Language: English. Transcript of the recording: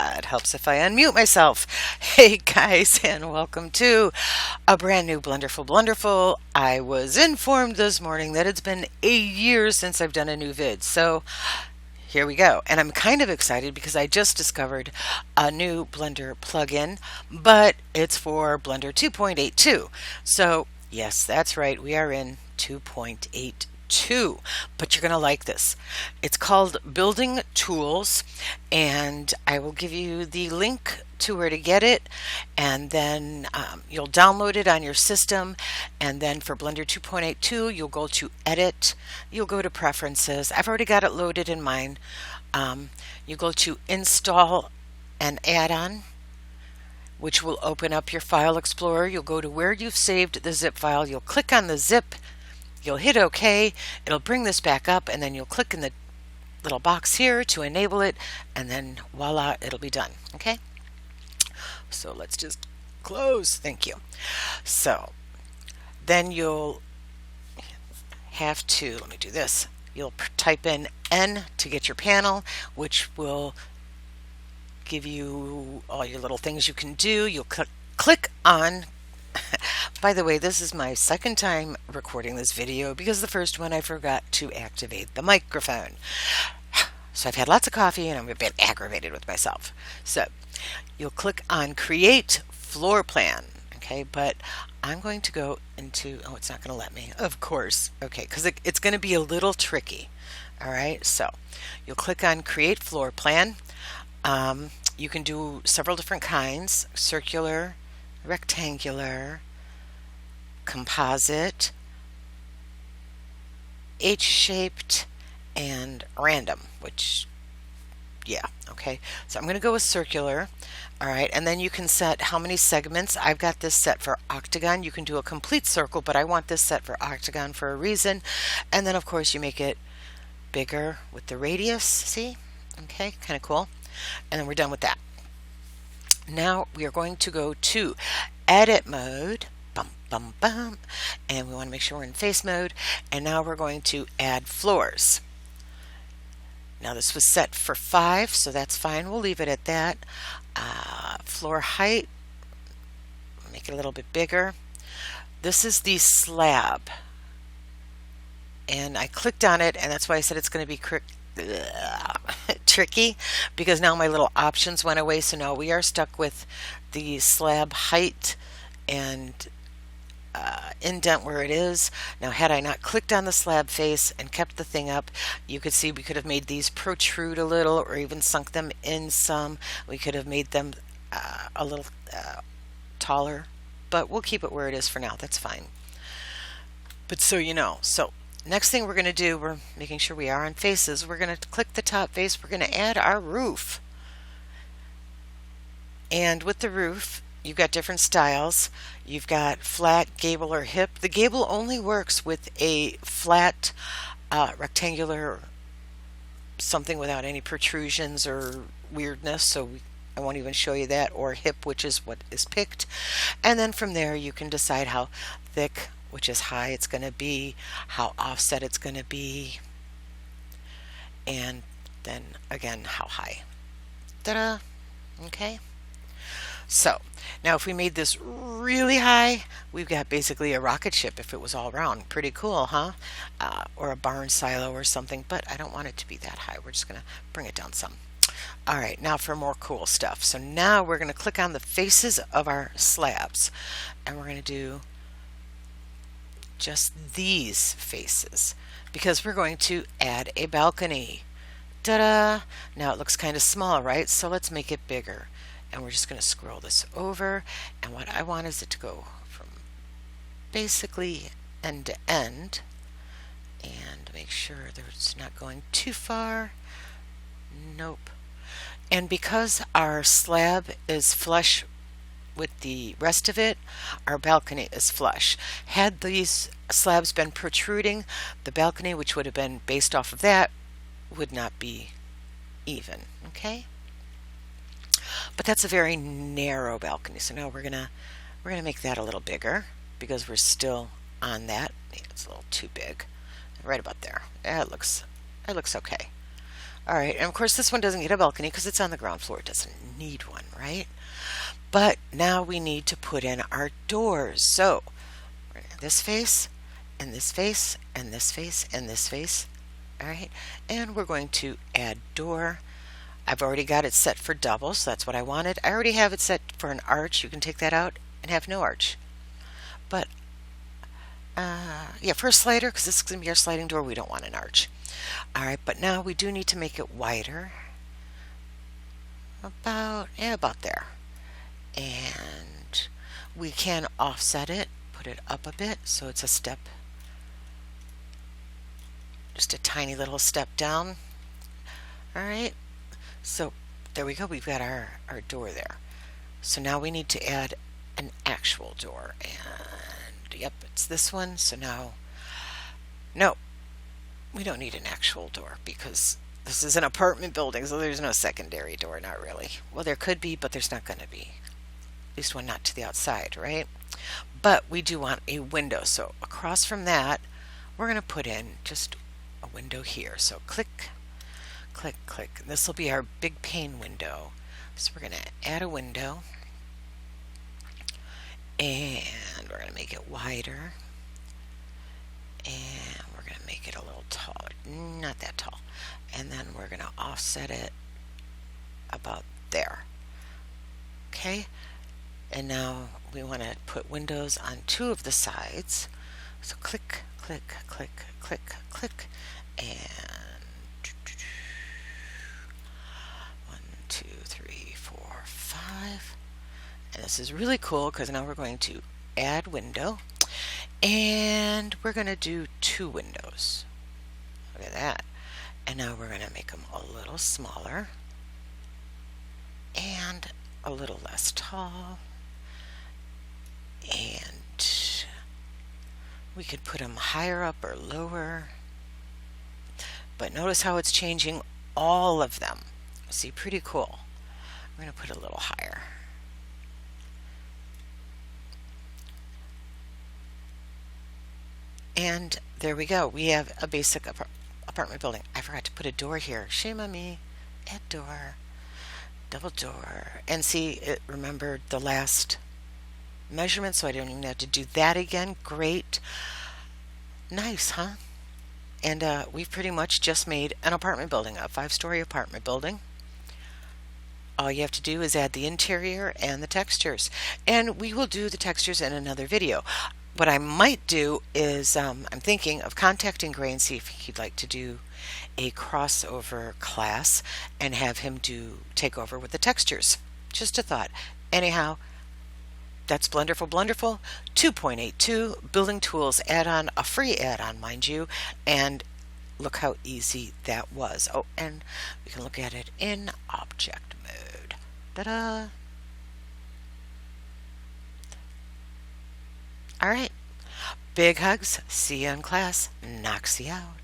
It helps if I unmute myself. Hey guys, and welcome to a brand new Blunderful Blunderful. I was informed this morning that it's been a year since I've done a new vid, so here we go. And I'm kind of excited because I just discovered a new Blender plugin, but it's for Blender 2.82. So yes, that's right, we are in 2.82. But you're going to like this. It's called Building Tools, and I will give you the link to where to get it, and then you'll download it on your system. And then for Blender 2.82, you'll go to Edit, you'll go to Preferences. I've already got it loaded in mine. You go to Install an Add-on, which will open up your File Explorer. You'll go to where you've saved the zip file. You'll click on the zip. You'll hit OK, it'll bring this back up, and then you'll click in the little box here to enable it, and then voila, it'll be done. Okay? So let's just close. Thank you. So then you'll have to, let me do this. You'll type in N to get your panel, which will give you all your little things you can do. You'll click on by the way, this is my second time recording this video because the first one I forgot to activate the microphone. So I've had lots of coffee and I'm a bit aggravated with myself. So you'll click on Create Floor Plan. Okay, but I'm going to go into, oh, it's not going to let me, of course. Okay, because it's going to be a little tricky. All right, so you'll click on Create Floor Plan. You can do several different kinds: circular, rectangular, composite, H-shaped, and random, which, yeah, okay. So I'm going to go with circular. All right, and then you can set how many segments. I've got this set for octagon. You can do a complete circle, but I want this set for octagon for a reason. And then, of course, you make it bigger with the radius. See? Okay, kind of cool. And then we're done with that. Now we are going to go to Edit Mode. And we want to make sure we're in face mode, and now we're going to add floors. Now this was set for 5, so that's fine, we'll leave it at that. Floor height, make it a little bit bigger. This is the slab, and I clicked on it, and that's why I said it's going to be tricky, because now my little options went away. So now we are stuck with the slab height and indent where it is. Now had I not clicked on the slab face and kept the thing up, you could see we could have made these protrude a little, or even sunk them in some. We could have made them a little taller, but we'll keep it where it is for now. That's fine. But so you know, so next thing we're going to do, we're making sure we are on faces. We're going to click the top face. We're going to add our roof. And with the roof, you've got different styles. You've got flat, gable, or hip. The gable only works with a flat, rectangular, something without any protrusions or weirdness, so I won't even show you that, or hip, which is what is picked. And then from there you can decide how thick, which is high, it's going to be, how offset it's going to be, and then again how high. Ta-da! Okay. So now if we made this really high, we've got basically a rocket ship if it was all round. Pretty cool, huh? Or a barn silo or something, but I don't want it to be that high. We're just going to bring it down some. All right, now for more cool stuff. So now we're going to click on the faces of our slabs, and we're going to do just these faces because we're going to add a balcony. Ta-da! Now it looks kind of small, right? So let's make it bigger. And we're just going to scroll this over, and what I want is it to go from basically end to end, and make sure that it's not going too far. Nope. And because our slab is flush with the rest of it, our balcony is flush. Had these slabs been protruding, the balcony, which would have been based off of that, would not be even. Okay? But that's a very narrow balcony, so now we're gonna make that a little bigger because we're still on that. Maybe it's a little too big. Right about there. It looks okay. All right, and of course this one doesn't get a balcony because it's on the ground floor. It doesn't need one, right? But now we need to put in our doors. So this face, and this face, and this face, and this face. All right, and we're going to add door. I've already got it set for double, so that's what I wanted. I already have it set for an arch. You can take that out and have no arch. But yeah, for a slider, because this is going to be our sliding door, we don't want an arch. All right, but now we do need to make it wider. About there. And we can offset it, put it up a bit so it's a step, just a tiny little step down. All right, so there we go. We've got our door there. So now we need to add an actual door, and yep, it's this one. So now, no, we don't need an actual door because this is an apartment building, so there's no secondary door, not really. Well, there could be, but there's not going to be. At least one not to the outside, right? But we do want a window. So across from that, we're going to put in just a window here. So click, click, click. This will be our big pane window. So we're going to add a window. And we're going to make it wider. And we're going to make it a little taller. Not that tall. And then we're going to offset it about there. Okay? And now we want to put windows on two of the sides. So click, click, click, click, click, and 1, 2, 3, 4, 5. And this is really cool because now we're going to add window, and we're going to do 2 windows. Look at that. And now we're going to make them a little smaller and a little less tall. And we could put them higher up or lower. But notice how it's changing all of them. See, pretty cool. I'm going to put a little higher. And there we go. We have a basic apartment building. I forgot to put a door here. Shame on me. Add door. Double door. And see, it remembered the last measurement, so I don't even have to do that again. Great. Nice, huh? And we've pretty much just made an apartment building, a 5-story apartment building. All you have to do is add the interior and the textures. And we will do the textures in another video. What I might do is, I'm thinking of contacting Gray and see if he'd like to do a crossover class and have him take over with the textures. Just a thought. Anyhow, that's Blunderful Blunderful 2.82 Building Tools add-on, a free add-on, mind you, and look how easy that was. Oh, and we can look at it in object mode. Ta-da! All right. Big hugs. See you in class. Noxie out.